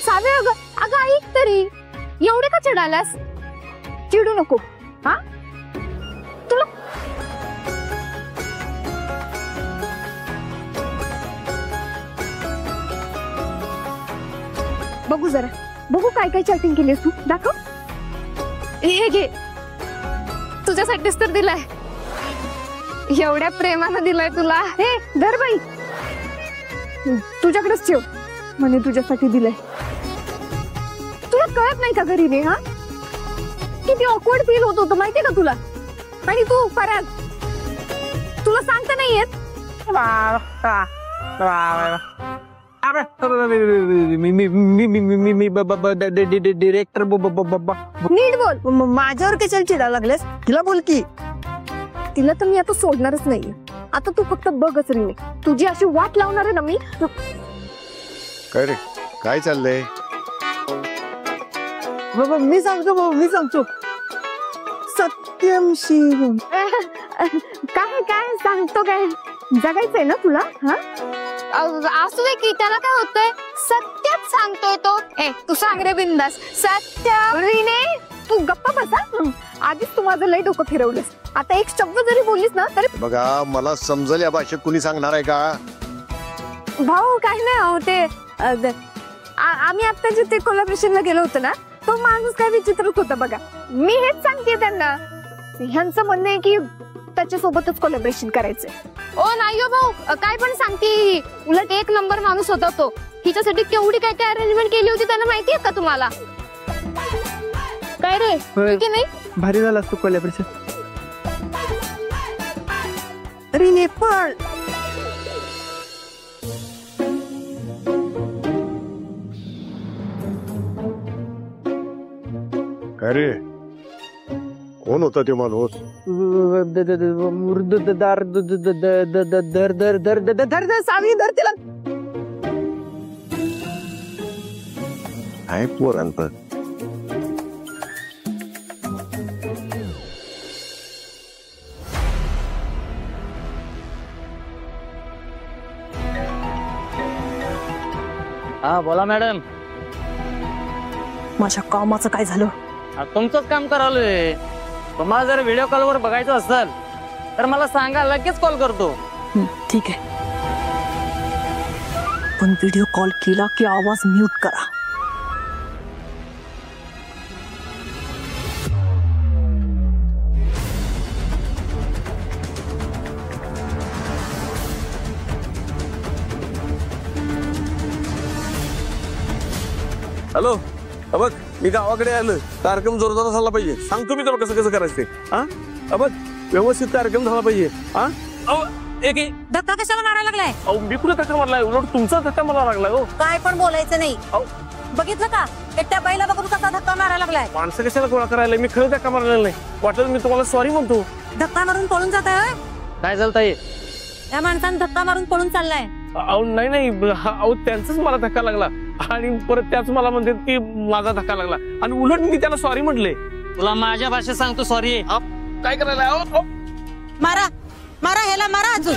Save अगं अगं ऐक तरी, एवढे का चिडालास? चिडू नको हा. तुला बघू जरा, बघू काय काय चॅटिंग केलीस तू, दाखव. हे घे, तुझ्यासाठीच तर दिलाय, एवढ्या प्रेमानं दिलाय तुला. हे धर बाई, तुझ्याकडेच ठेव, म्हणे तुझ्यासाठी दिलाय. तुला कळत नाही का घरी रे? हा, किती ऑकवर्ड फील होत होतं माहितीये का तुला? आणि तू परत तुला सांगता नाही येत. डिरेक्टर नीट बोल. माझ्यावर कशाला चिडायला लागलेस? तिला बोल की. तिला तर मी आता सोडणारच नाहीये. आता तू फक्त बघच रे, तुझी अशी वाट लावणार आहे ना मी. काय रे, काय चाललंय? बाबा मी सांगतो सत्यम शिवम. काय काय सांगतो, काय जगायचंय ना तुला? हा, असू दे की, त्याला काय होतंय? सत्यच सांगतोय तो. तू सांग रे बिंदास. सत्य. रीने तू गप्पा बसा. आधीच तू माझं लय डोकं फिरवलंस. आता एक शब्द जरी बोललीस ना तरी बघा, मला समजेल या भाषेत कुणी सांगणार आहे का? भाऊ काय नाही ते आम्ही आता जिथे कोलॅबरेशनला गेलो होतो ना, तो माणूस काय विचित्रच होता बघा. मी हेच सांगते त्यांना, ह्यांचं म्हणणं आहे की त्याच्यासोबतच कोलॅबरेशन करायचंय. ओ नाही हो भाऊ, काय पण सांगते. उलट एक नंबर माणूस होता तो. हिच्यासाठी केवढी काय काय अरेंजमेंट केली होती त्यांना माहितीये का तुम्हाला? काय रे की नाही? भारी झाला असतो कोलॅबरेशन. रीने पण काय रे, कोण होता ते माणूस? सावी धर तिला. आहे पोरांत. हा बोला मॅडम. माझ्या कामाचं काय झालं? तुमचंच काम करालोय. तुम्हाला जर व्हिडिओ कॉलवर बघायचं असेल तर मला सांगा, लगेच कॉल करतो. ठीक आहे, पण व्हिडिओ कॉल केला की आवाज म्यूट करा. हॅलो, बघ मी गावाकडे आलो. कार्यक्रम जोरदार झाला पाहिजे. सांगतो मी तुला कसं कसं करायचं ते. हा बघ, व्यवस्थित कार्यक्रम झाला पाहिजे. हा धक्का कशाला मारायला लागलाय? अहो मी कुठे धक्का मारलाय? उलट तुमचा धक्का मला लागलाय. हो काय पण बोलायचं नाही. बघितलं का, एकट्या बाईला बघून कसा धक्का मारायला लागलाय? माणसं कशाला गोळा करायला? मी खरं धक्का मारलेला नाही. वाटलं मी तुम्हाला सॉरी म्हणतो. धक्का मारून पळून जात आहे. काय झालं ताई? या माणसाने धक्का मारून पळून चाललाय. अहो नाही, अहो त्यांचाच मला धक्का लागला आणि परत त्याच मला म्हणते की माझा धक्का लागला आणि उलट मी त्याला सॉरी म्हटले. तुला माझ्या भाषेत सांगतो सॉरी. काय करायला? मारा मारा, ह्याला मारा अजून.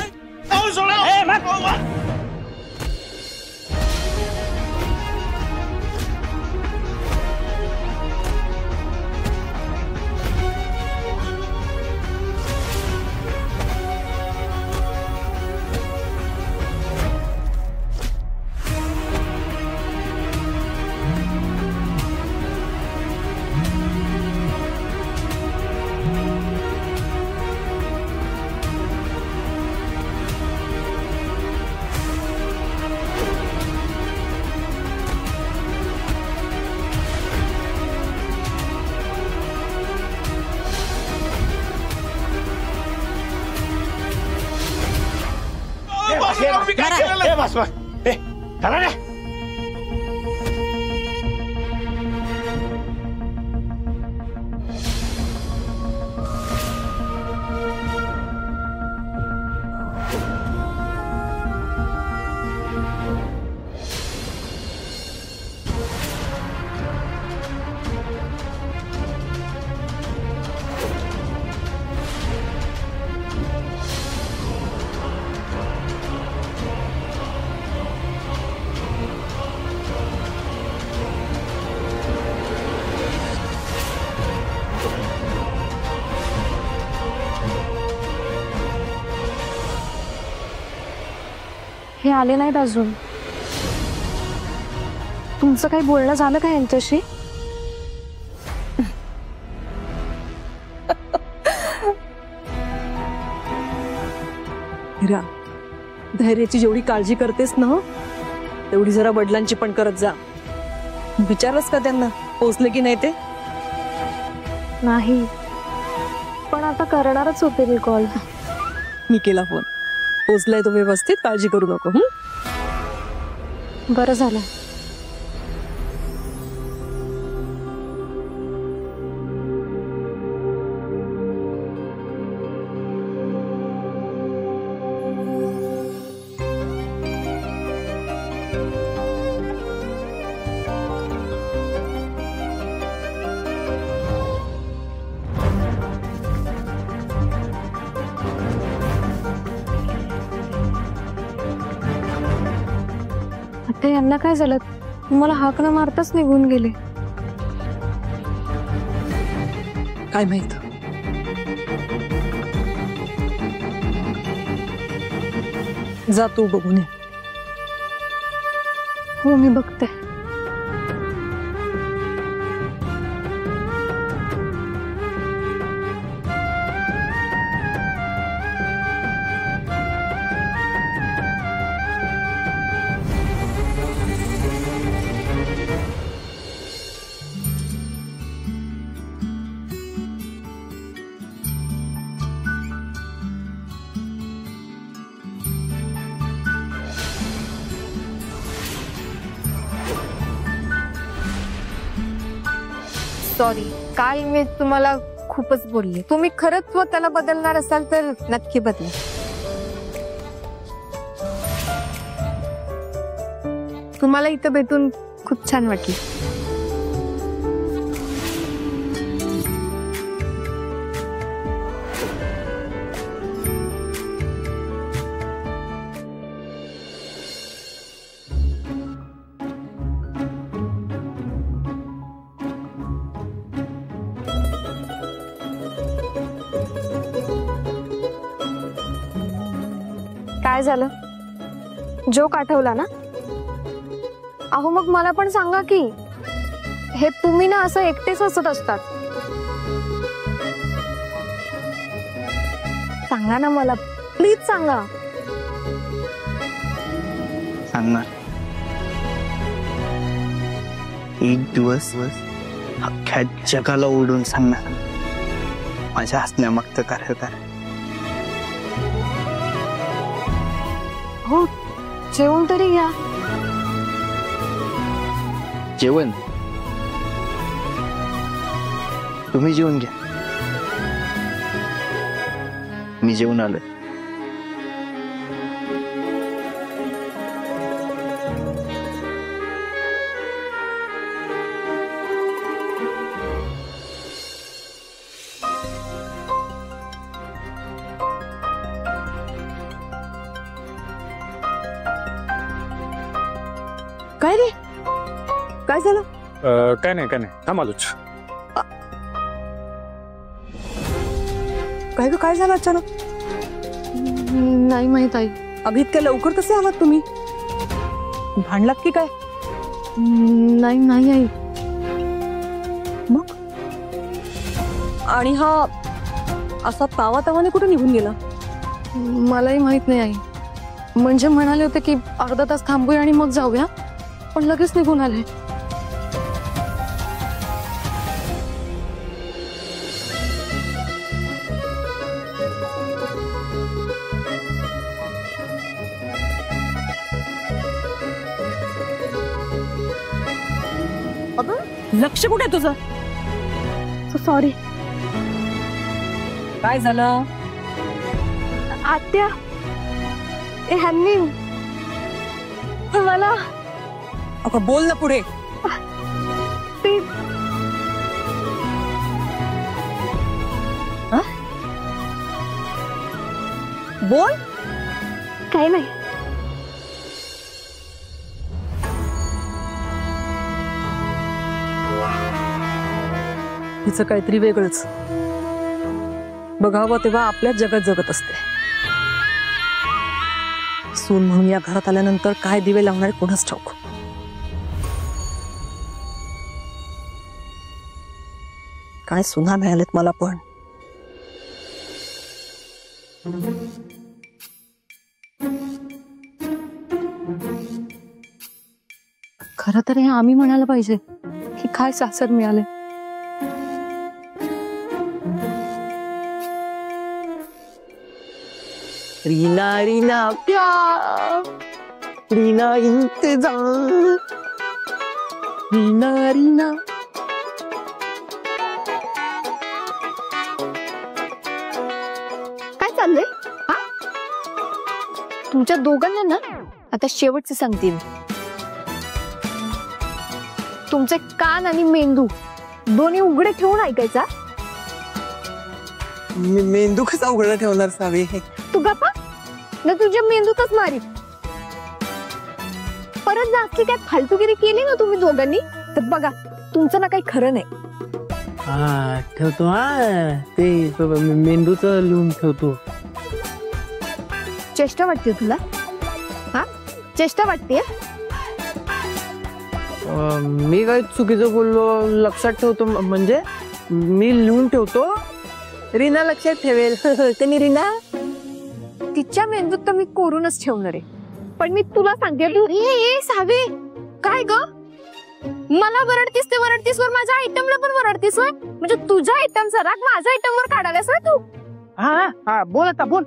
हे आले नाहीत अजून. तुमचं काही बोलणं झालं का यांच्याशी? हिरा, धैर्याची जेवढी काळजी करतेस ना तेवढी जरा वडिलांची पण करत जा. विचारलंस का त्यांना पोचले की नाही ते? नाही, पण आता करणारच होते मी कॉल. मी केला फोन. पोचलाय तो व्यवस्थित, काळजी करू नको. बरं झालं. आता यांना काय झालं? मला हाक न मारताच निघून गेले. काय माहित. जा तू बघून ये. हो, मी बघते. सॉरी, काल मी तुम्हाला खूपच बोलले. तुम्ही खरंच स्वतःला बदलणार असाल तर नक्की बदला. तुम्हाला इथं भेटून खूप छान वाटलं. काय झालं? जोक आठवला ना? अहो मग मला पण सांगा की. हे तुम्ही ना असं एकटेच हसत असतात. सांगा ना मला, प्लीज सांगा. सांगणार. एक दिवस अख्ख्या जगाला ओढून सांगणार माझ्या हसण्यामागचं कार्य काय. हो, जेवण तरी घ्या. जेवण तुम्ही जेवून घ्या, मी जेवून आलोय. काय रे, काय झालं? काय नाही थांब आलोच. काय ग, काय झालं अचानक? नाही माहित आई. अगं इतक्या लवकर कसे आलात तुम्ही? भांडलात की काय? नाही आई. मग आणि हा असा तावा तावाने कुठे निघून गेला? मलाही माहित नाही आई. म्हणजे म्हणाले होते की अर्धा तास थांबूया आणि मग जाऊया, पण लगेच निघून आले. लक्ष कुठे तुझं? सॉरी. काय झालं? आत्या, ह्यांनी मला अगं बोल ना पुढे. ते बोल. काही नाही. हिचं काहीतरी वेगळंच. बघावं तेव्हा आपल्याच जगात जगत असते. सून म्हणून या घरात आल्यानंतर काय दिवे लावणार कोणाच ठाऊक. काय सुना मिळालेत मला पण. खरं तर हे आम्ही म्हणायला पाहिजे की काय सासर मिळाले. रीना रीना प्यार, रीना इंतजार, रीना रीना. काय चाललंय हा? तुमच्या दोघांना ना आता शेवटचं सांगते मी. तुमचे कान आणि मेंदू दोन्ही उघडे ठेवून ऐकायचा. मेंदू कसा उघडा ठेवणार सावे? तू गप्पा ना, तुझ्या मेंदूतच मारी. परत जास्ती काय फालतूगिरी केली ना तुम्ही दोघांनी तर बघा तुमचं ना काही खरं नाही. हा ठेवतो. हा ते मेंदूचं लिहून ठेवतो. चेष्टा वाटते तुला? हा चेष्टा वाटते? मी काय चुकीचं बोललो लक्षात ठेवतो म्हणजे मी लिहून ठेवतो. रीना लक्षात ठेवेल. त्यांनी रीना तिच्या मेंदूत तर मी कोरूनच ठेवणार आहे. पण मी तुला सांगते ए सावे काय ग मला वरडतीस ते वरडतीस वर माझ्या आयटमला पण वरडतीस वर म्हणजे तुझ्या आयटमचा राग माझ्या आयटम वर काढायलास ना तू. हा हा बोल आता बोल.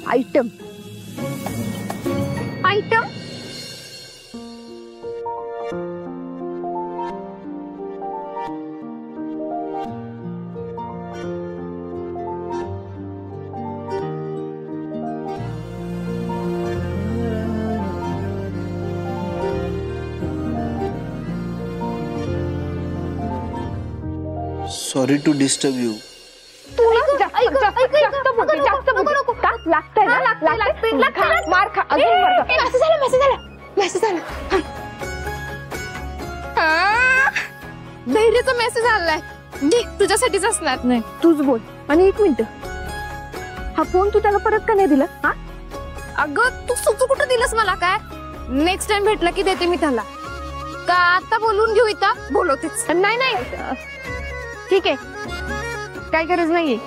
Item item sorry to disturb you. धैर्याचा मेसेज आलाय तुझ्यासाठीच असणार. नाही तूच बोल. आणि एक मिनिट हा फोन तू त्याला परत का नाही दिला? हा अगं तू सुचू कुठं दिलंस मला? काय नेक्स्ट टाइम भेटला की देते मी त्याला. का आता बोलून घेऊ इथं? बोलवतेच. नाही नाही ठीक आहे काय गरज नाहीये.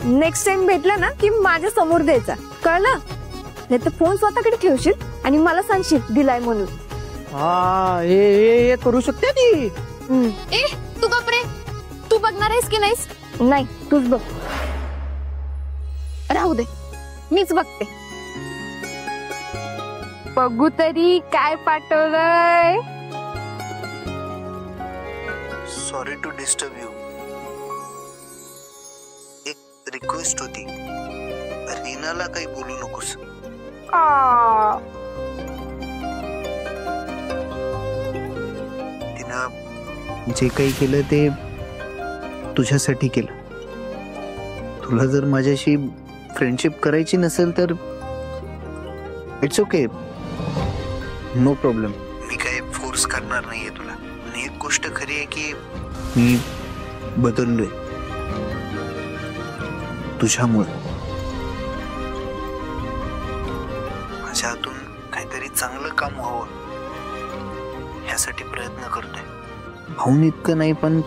नेक्स्ट टाइम भेटला ना की माझ्या समोर द्यायचा कळलं? नाही तर फोन स्वतःकडे ठेवशील आणि मला सांगशील दिलाय म्हणून. हा हे करू शकते ती. ए तू गप्रे तू बघणार आहेस की नाहीस? नाही तूच बघ. राहू दे मीच बघते. बघू तरी काय पाठवलंय. Sorry to disturb you. एक रिक्वेस्ट होती. रीनाला काही बोलू नकोस. तिनं जे काही केलं ते तुझ्यासाठी केलं. तुला जर माझ्याशी फ्रेंडशिप करायची नसेल तर इट्स ओके, नो प्रॉब्लेम. मी काही फोर्स करणार नाहीये तुला. आणि एक गोष्ट खरी आहे की मी बदललोय तुझ्यामुळे. माझ्या हातून काहीतरी चांगलं काम व्हावं ह्यासाठी प्रयत्न करतोय. भाऊन इतकं नाही पण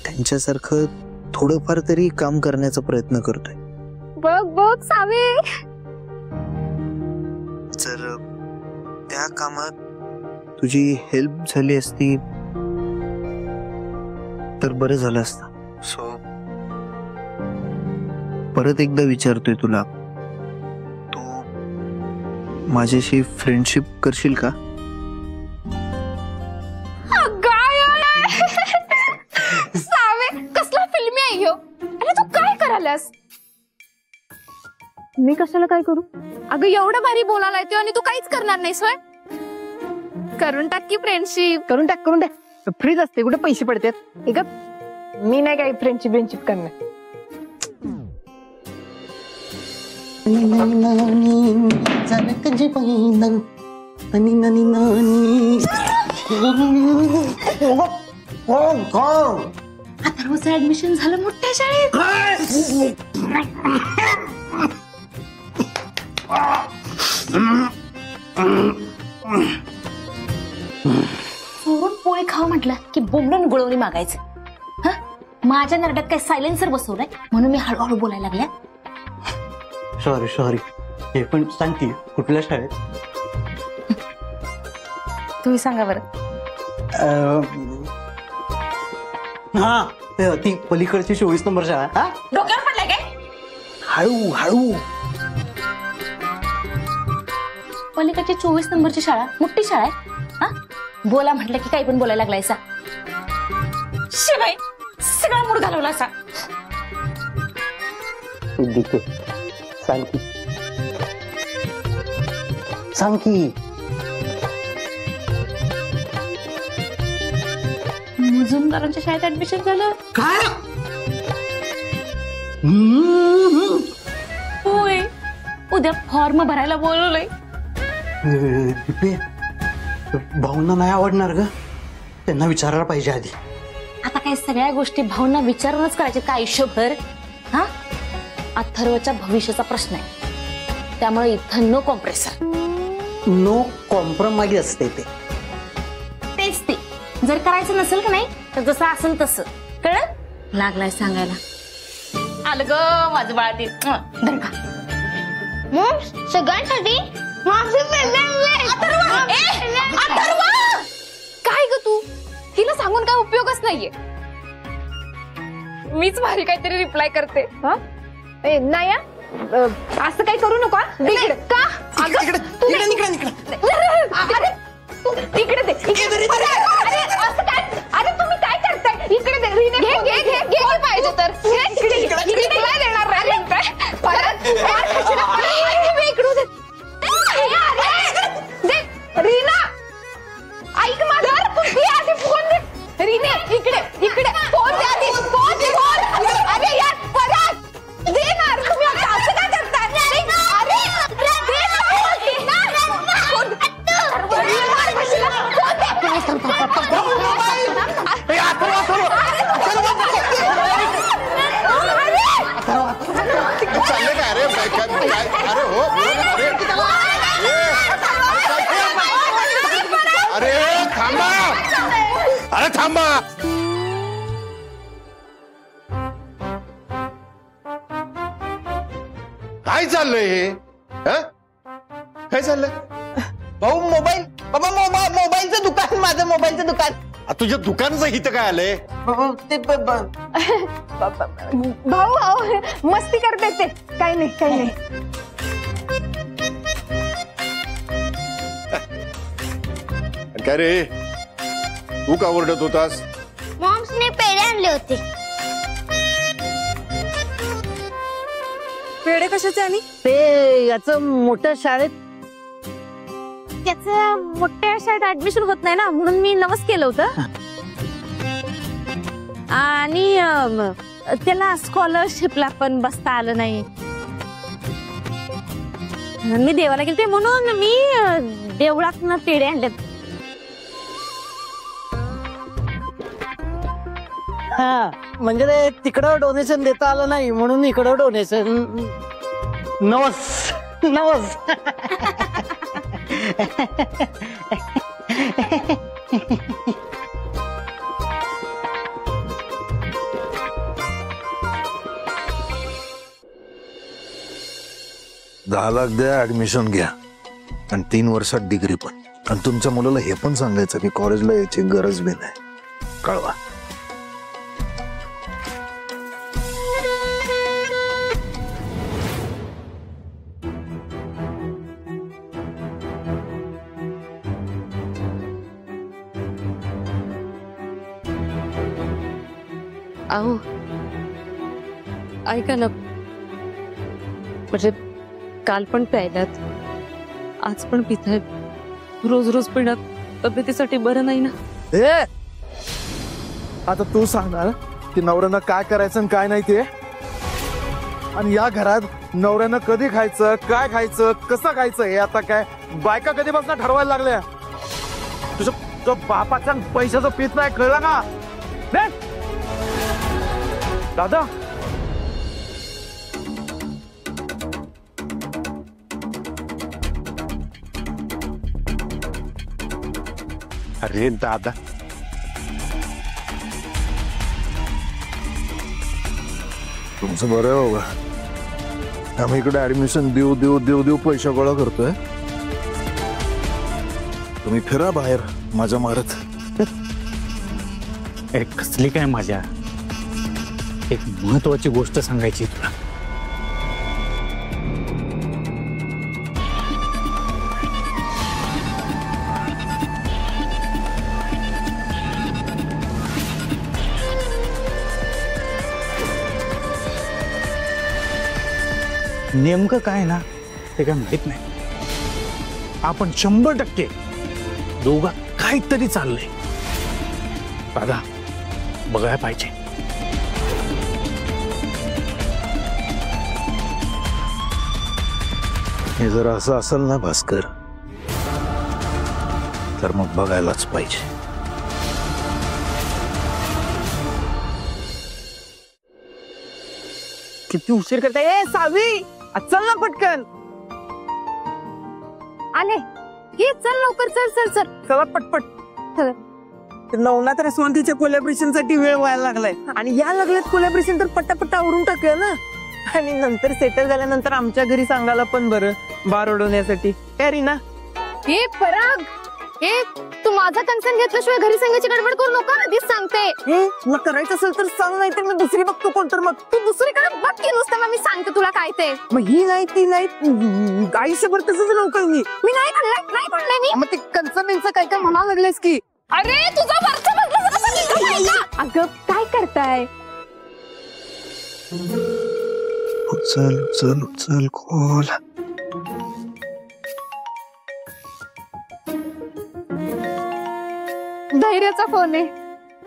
त्यांच्यासारखं थोडंफार तरी काम करण्याचा प्रयत्न करतोय. बघ बघ सावे. जर त्या कामात तुझी हेल्प झाली असती तर बरं झालं असतं. सो परत एकदा विचारतोय तुला, तू माझ्याशी फ्रेंडशिप करशील का? सावे कसला फिल्मी आहे ह्यो? अरे तू काय करायलास? मी कशाला काय करू? अगं एवढं भारी बोलायला येतो आणि तू काहीच करणार नाहीस होय? करून टाक की फ्रेंडशिप. करून टाक करून टाक. फ्रीज असते कुठे पैसे पडतात. एक मी नाही काही फ्रेंडशिप करणार. आता रोज ऍडमिशन झालं मोठ्या शाळेत. चोरून पोळी खावं म्हटलं की बोंबलून गुळवणी मागायचं. हा, माझ्या नरड्यात काय सायलेन्सर बसवलंय म्हणून मी हळूहळू बोलायला लागल्या. सॉरी हे पण सांगते कुठल्या शाळेत? तुम्ही सांगा बरं. हा ती पलीकडची 24 नंबर शाळा. हा डोक्यावर पडलाय काय? हळू हळू. पलीकडची 24 नंबरची शाळा मोठी शाळा आहे. हा, बोला म्हटलं की काही पण बोलायला लागलायसा. शिवाय सगळा मूड घालवला असा. सांग की मुजुमदारांच्या शाळेत ऍडमिशन झालं. काय? होय, उद्या फॉर्म भरायला बोलवलंय. भाऊंना नाही आवडणार ग, त्यांना विचारायला पाहिजे आधी. आता काय सगळ्या गोष्टी भाऊंना विचारूनच करायचे का आयुष्यभर? हा, अथर्वच्या भविष्याचा प्रश्न आहे, त्यामुळे इथं नो कॉम्प्रेसर. नो कॉम्प्रोमाइज असते ते. तेच ते, जर करायचं नसेल का नाही तर जसं असेल तसं. कळलं? लागलाय सांगायला. आलं ग माझं बाळ ते. धर का सगळ्यांसाठी काय ग तू? तिला सांगून काय उपयोगच नाहीये. मीच भारी काहीतरी रिप्लाय करते. नाही असं काही करू नको. का? इकडे दे. असं काय? अरे तुम्ही काय करताय? इकडे दे. घे पाहिजे तर रिप्लाय देणार नाही. रीना ऐक माझं. आधी फोन दे. रीने इकडे फोन दे आधी. फोन. अरे यार परत देणार तुम्ही. असं काय करताय? अरे दे ना फोन. चाललंय काय? अरे अरे हो अरे थांबा. अरे थांबा. काय चाललंय हे? काय चाललंय? भाऊ मोबाईल. बाबा मोबाईलचं दुकान. माझं मोबाईलचं दुकान. तुझ्या दुकानाचं इथं काय आलंय? ते भाऊ मस्ती करते ते. काही नाही. काय रे, तू का ओरडत होतास? मॉम्सने पेढे आणले होते. पेढे कशाचे? आणि ते याचं मोठ्या शाळेत. त्याचं मोठ्या शाळेत ऍडमिशन होत नाही ना, म्हणून मी नवस केलं होतं. आणि त्याला स्कॉलरशिपला पण बसता आलं नाही. मी देवाला गेलते म्हणून मी देवळातनं पेढे आणलेत. हा, म्हणजे ते तिकडं डोनेशन देता आलं नाही म्हणून इकडं डोनेशन. नवस. $10 लाख द्या, ऍडमिशन घ्या आणि 3 वर्षात डिग्री पण. आणि तुमच्या मुलाला हे पण सांगायचं की कॉलेजला यायची गरज बी नाही. कळवा. अहो ऐका ना, म्हणजे काल पण प्यायल्यात, आज पण पितायत. रोज पिण्यात तब्येतीसाठी बरं नाही ना. आता तू सांगणार की नवऱ्यानं काय करायचं आणि काय नाही ते. आणि या घरात नवऱ्यानं कधी खायचं, काय खायचं, कसं खायचं हे आता काय बायका कधीपासून ठरवायला लागल्या. तुझ्या बापाच्या पैशाचं पीत नाही, कळलं ना? दादा अरे दादा, तुमचं बरं आहे बाबा. आम्ही इकडे ऍडमिशन देऊ देऊ देऊ देऊ पैसा गोळा करतोय. तुम्ही फिरा बाहेर माझ्या मारत. अरे कसली काय मजा. एक महत्वाची गोष्ट सांगायची तुला. नेमकं काय ना ते काय माहित नाही. आपण 100% दोघा काहीतरी चाललंय. दादा बघायला पाहिजे. हे जर असं असेल ना भास्कर, तर मग बघायलाच पाहिजे. किती उशीर करताय. सावी चल ना पटकन. आले ये, चल लवकर, चल चल चल. चला पटपट. नवनाथ रेस्टॉरंटच्या कोलॅबरेशन साठी वेळ व्हायला लागलाय आणि या लागल्यात कोलॅबरेशन तर पटापट आवरून टाकूया ना. आणि नंतर सेटल झाल्यानंतर आमच्या घरी सांगायला पण बरं बार उडवण्यासाठी. काय रीना? हे पराग, हे तू माझा कन्सर्न घेतल्याशिवाय घरी सांगायची गडबड करू नका. आधीच सांगते. तुला करायचं असेल तर सांग, नाही तर मी दुसरी बघतो कोण. तर मग तू दुसरीकडे बघ की नुसतं, मग मी सांगते तुला काय ते. मग ही नाही ती नाही, आयुष्यभर तसंच लवकर मी नाही म्हणलंय मी. मग ते कन्सर्नचं काय काय म्हणायला लागलेस की. अरे तुझा वरचा बदला. अगं काय करताय. उचल उचल उचल खोल. धैर्याचा फोन आहे.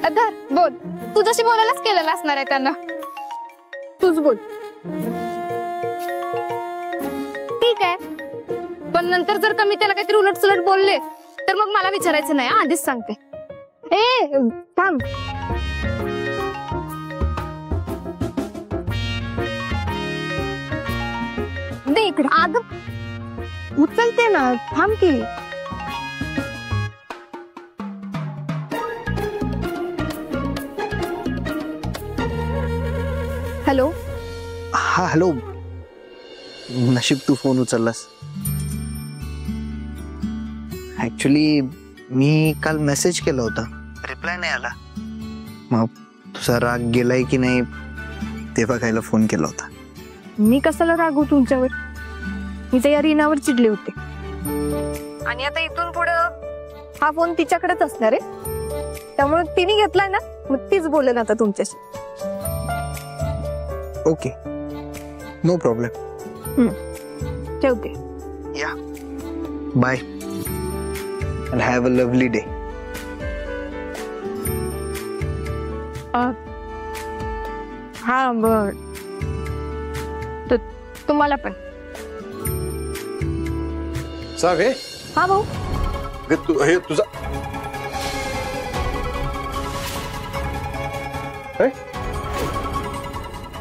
धर बोल. तुझ्याशी बोलायलाच केलेला असणार आहे त्यांना. तूच बोल. ठीक आहे, पण नंतर जर का मी त्याला काहीतरी उलट सुलट बोलले तर मग मला विचारायचं नाही. आधीच सांगते. ए थांब. दे इकडे. आग उचलते ना, थांब की. हॅलो. हा हॅलो. नशीब तू फोन उचललास. ऍक्च्युली मी काल मेसेज केला होता, रिप्लाय नाही आला. मग तुझा राग गेलाय की नाही ते बघायला फोन केला होता. मी कशाला रागू तुमच्यावर. मी तर या रीनावर चिडले होते. आणि आता इथून पुढं हा फोन तिच्याकडेच असणार आहे, त्यामुळे तिने घेतलाय ना, मग तीच बोलेल आता तुमच्याशी. Okay, no problem. ठेवते. या bye and have a lovely day. हा बर. तुम्हाला पण. सावे. हा भाऊ. हे तुझा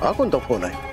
हा कोणता फोन आहे.